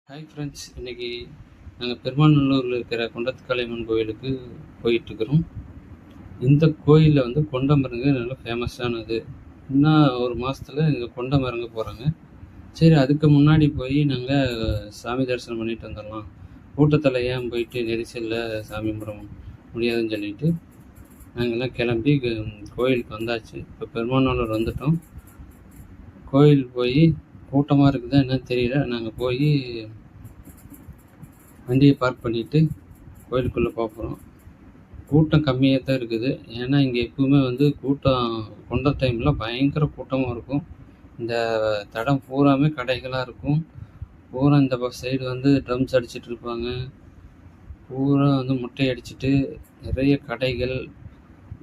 Hi friends, இன்றைக்கி நாங்கள் பெருமாநல்லூரில் இருக்கிற கொண்டத்துக்காளியம்மன் கோயிலுக்கு போயிட்டுருக்குறோம். இந்த கோயிலில் வந்து கொண்டமருங்கு நல்லா ஃபேமஸானது. இன்னும் ஒரு மாதத்தில் இங்கே கொண்டமருங்க போகிறாங்க. சரி, அதுக்கு முன்னாடி போய் நாங்கள் சாமி தரிசனம் பண்ணிட்டு வந்துடலாம். கூட்டத்தில் ஏன் போயிட்டு நெரிசலில் சாமி கும்பிட முடியாதுன்னு சொல்லிட்டு நாங்கள்லாம் கிளம்பி கோயிலுக்கு வந்தாச்சு. இப்போ பெருமாநல்லூர் வந்துட்டோம். கோயில் போய் கூட்டமாக இருக்குதா என்னன்னு தெரியல. நாங்கள் போய் வண்டியை பார்க் பண்ணிவிட்டு கோயிலுக்குள்ளே போகிறோம். கூட்டம் கம்மியாக தான் இருக்குது. ஏன்னா இங்கே எப்பவுமே வந்து கூட்டம் கொண்ட டைமில் பயங்கர கூட்டமாக இருக்கும். இந்த தடம் பூராமே கடைகளாக இருக்கும். பூரா இந்த சைடு வந்து ட்ரம்ஸ் அடிச்சிட்டு இருப்பாங்க. பூரா வந்து முட்டை அடிச்சுட்டு நிறைய கடைகள்,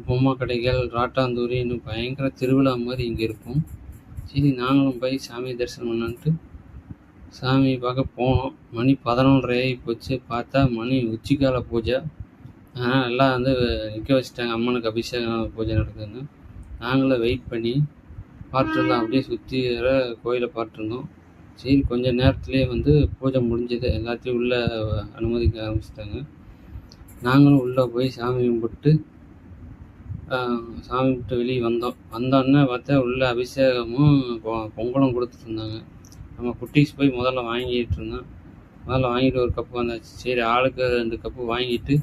பொம்மை கடைகள், ராட்டாந்தூரி, இன்னும் பயங்கர திருவிழா மாதிரி இங்கே இருக்கும். சரி, நாங்களும் போய் சாமி தரிசனம் பண்ணலான்ட்டு சாமி பார்க்க போனோம். மணி 11:30 ஆகி போச்சு. பார்த்தா மணி உச்சிக்கால பூஜை. அதனால் எல்லாம் வந்து நிற்க வச்சுட்டாங்க. அம்மனுக்கு அபிஷேகம் பூஜை நடக்குதுன்னு. நாங்களும் வெயிட் பண்ணி பார்த்துருந்தோம். அப்படியே சுற்றி வர கோயிலை பார்த்துருந்தோம். சரி, கொஞ்சம் நேரத்துலேயே வந்து பூஜை முடிஞ்சது. எல்லாத்தையும் உள்ளே அனுமதிக்க ஆரம்பிச்சிட்டாங்க. நாங்களும் உள்ளே போய் சாமி கும்பிட்டு வெளியே வந்தோன்னே பார்த்தா உள்ள அபிஷேகமும் பொங்கலும் கொடுத்துட்டு இருந்தாங்க. நம்ம குட்டீஸ் போய் முதல்ல வாங்கிட்டு இருந்தோம். முதல்ல வாங்கிட்டு ஒரு கப்பு வந்தாச்சு. சரி, ஆளுக்கு 2 கப்பு வாங்கிட்டு